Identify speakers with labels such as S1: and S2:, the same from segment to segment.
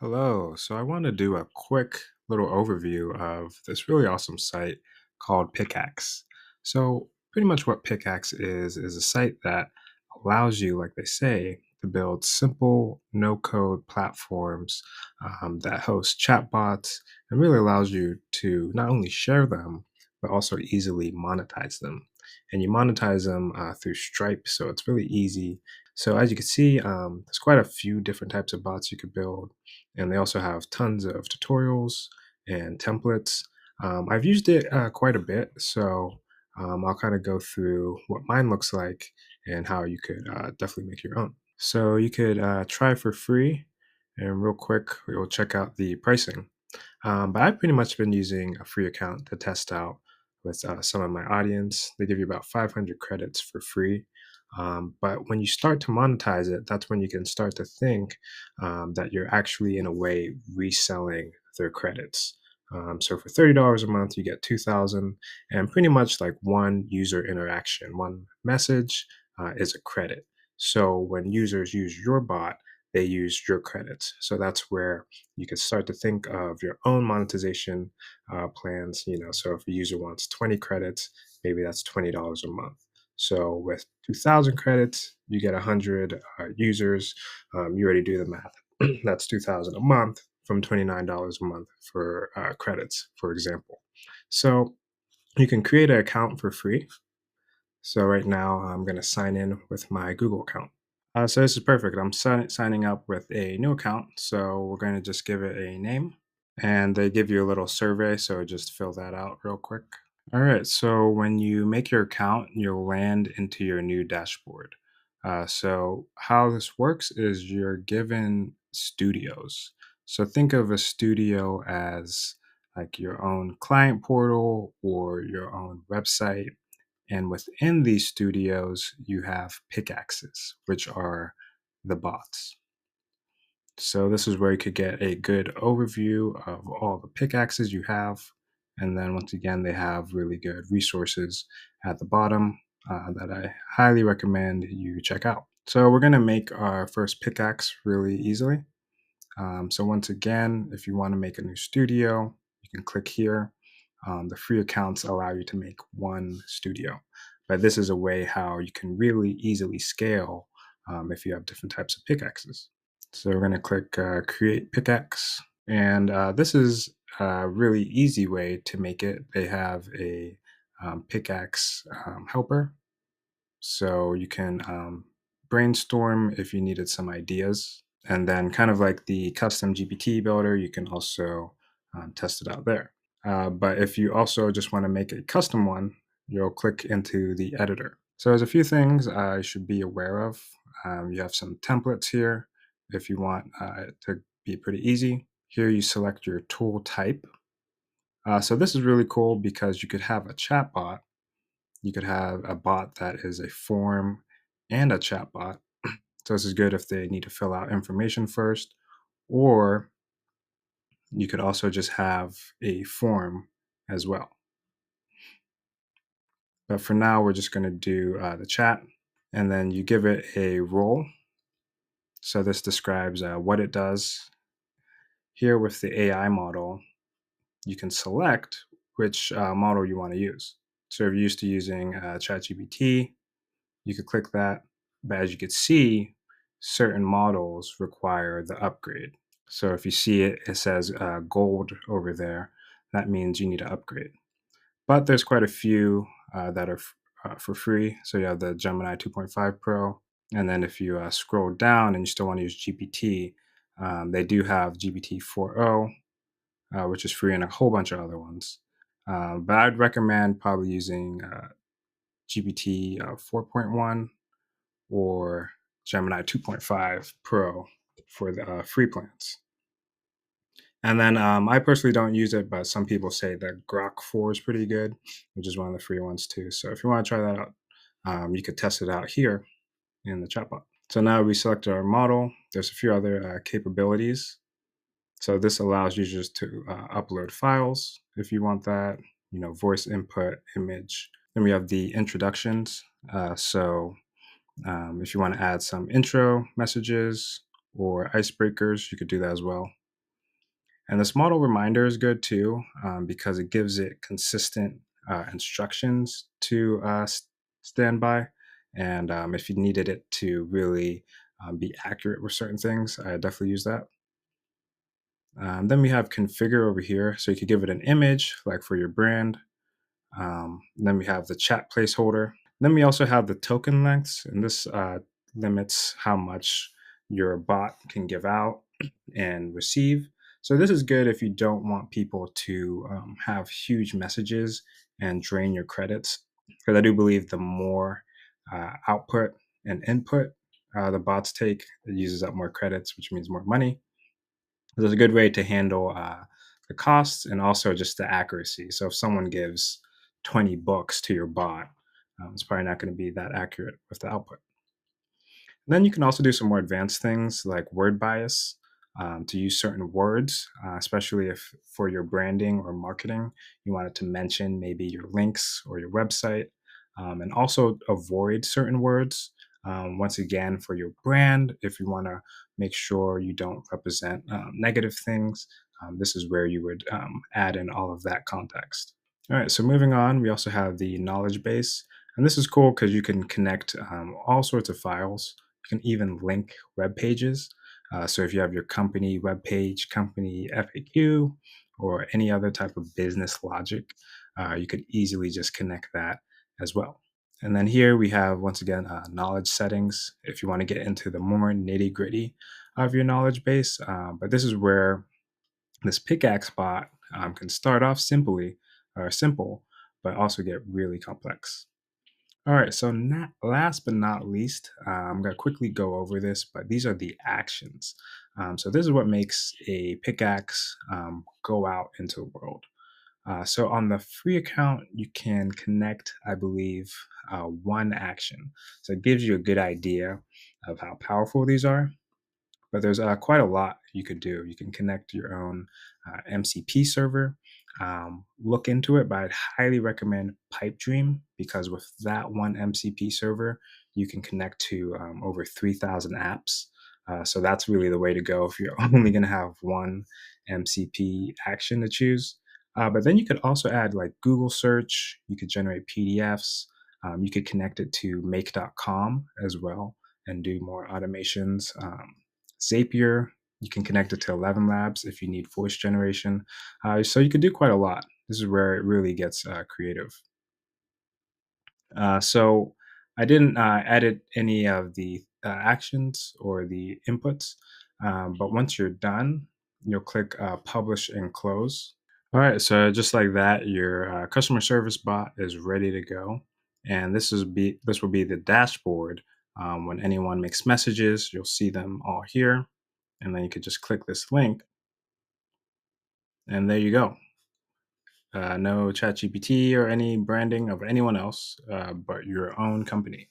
S1: Hello. So I want to do a quick little overview of this really awesome site called Pickaxe. So pretty much what Pickaxe is a site that allows you, like they say, to build simple no-code platforms that host chatbots and really allows you to not only share them, but also easily monetize them. And you monetize them through Stripe, so it's really easy. So as you can see, there's quite a few different types of bots you could build, and they also have tons of tutorials and templates. I've used it quite a bit, so I'll kind of go through what mine looks like and how you could definitely make your own. So you could try for free, and real quick, we'll check out the pricing. But I've pretty much been using a free account to test out with some of my audience. They give you about 500 credits for free. But when you start to monetize it, that's when you can start to think that you're actually, in a way, reselling their credits. So for $30 a month, you get 2,000, and pretty much like one user interaction, one message is a credit. So when users use your bot, they use your credits. So that's where you can start to think of your own monetization plans. So if a user wants 20 credits, maybe that's $20 a month. So with 2,000 credits, you get 100 users. You already do the math. That's 2,000 a month from $29 a month for credits, for example. So you can create an account for free. So right now, I'm going to sign in with my Google account. So this is perfect. I'm signing up with a new account. So we're going to just give it a name, and they give you a little survey. So just fill that out real quick. All right. So when you make your account, you'll land into your new dashboard. So how this works is you're given studios. So think of a studio as like your own client portal or your own website, and within these studios, you have pickaxes, which are the bots. So this is where you could get a good overview of all the pickaxes you have. And then once again, they have really good resources at the bottom that I highly recommend you check out. So we're going to make our first pickaxe really easily. So once again, if you want to make a new studio, you can click here. The free accounts allow you to make one studio, but this is a way how you can really easily scale if you have different types of pickaxes. So we're going to click Create Pickaxe, and this is a really easy way to make it. They have a pickaxe helper, so you can brainstorm if you needed some ideas. And then, kind of like the custom GPT builder, you can also test it out there. But if you also just want to make a custom one, you'll click into the editor. So there's a few things I should be aware of. You have some templates here if you want it to be pretty easy. Here you select your tool type. So this is really cool because you could have a chatbot, you could have a bot that is a form and a chatbot. So this is good if they need to fill out information first, or you could also just have a form as well. But for now, we're just going to do the chat, and then you give it a role. So this describes what it does. Here with the AI model, you can select which model you want to use. So if you're used to using ChatGPT, you could click that. But as you can see, certain models require the upgrade. So if you see it, it says gold over there. That means you need to upgrade. But there's quite a few that are for free. So you have the Gemini 2.5 Pro. And then if you scroll down and you still want to use GPT, they do have GPT 4.0, which is free, and a whole bunch of other ones. But I'd recommend probably using GPT 4.1 or Gemini 2.5 Pro for the free plans. And then I personally don't use it, but some people say that Grok 4 is pretty good, which is one of the free ones too. So if you want to try that out, you could test it out here in the chatbot. So now we selected our model. There's a few other capabilities. So this allows users to upload files if you want that, voice input, image. Then we have the introductions. If you want to add some intro messages or icebreakers, you could do that as well. And this model reminder is good too, because it gives it consistent instructions to stand by. And if you needed it to really be accurate with certain things, I definitely use that. Then we have configure over here. So you could give it an image, like for your brand. Then we have the chat placeholder. Then we also have the token lengths, and this limits how much your bot can give out and receive. So this is good if you don't want people to have huge messages and drain your credits. Because I do believe the more output and input the bots take, it uses up more credits, which means more money. There's a good way to handle the costs and also just the accuracy. So if someone gives 20 books to your bot, it's probably not going to be that accurate with the output. Then you can also do some more advanced things like word bias to use certain words, especially if for your branding or marketing, you wanted to mention maybe your links or your website, and also avoid certain words. Once again, for your brand, if you want to make sure you don't represent negative things, this is where you would add in all of that context. All right, so moving on, we also have the knowledge base. And this is cool because you can connect all sorts of files. You can even link web pages. So if you have your company web page, company FAQ, or any other type of business logic, you could easily just connect that as well. And then here we have, once again, knowledge settings if you want to get into the more nitty gritty of your knowledge base. But this is where this pickaxe bot can start off simply or simple, but also get really complex. All right, so not last but not least, I'm going to quickly go over this, but these are the actions. So this is what makes a pickaxe go out into the world. So on the free account, you can connect, I believe, one action. So it gives you a good idea of how powerful these are. But there's quite a lot you could do. You can connect your own MCP server. Look into it, but I'd highly recommend Pipedream because with that one MCP server, you can connect to over 3,000 apps. So that's really the way to go if you're only going to have one MCP action to choose. But then you could also add like Google search. You could generate PDFs. You could connect it to make.com as well and do more automations. Zapier, you can connect it to 11 Labs if you need voice generation. So you can do quite a lot. This is where it really gets creative. So I didn't edit any of the actions or the inputs, but once you're done, you'll click publish and close. All right, so just like that, your customer service bot is ready to go, and this will be the dashboard. When anyone makes messages, you'll see them all here, and then you could just click this link, and there you go. No ChatGPT or any branding of anyone else, but your own company.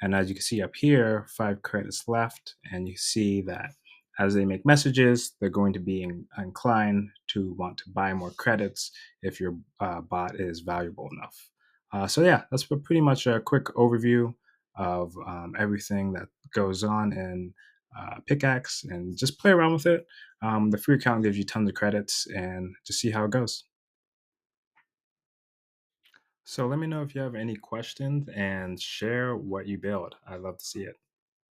S1: And as you can see up here, 5 credits left, and you see that as they make messages, they're going to be inclined to want to buy more credits if your bot is valuable enough. So yeah, that's pretty much a quick overview of everything that goes on in Pickaxe, and just play around with it. The free account gives you tons of credits, and just see how it goes. So let me know if you have any questions and share what you build. I'd love to see it.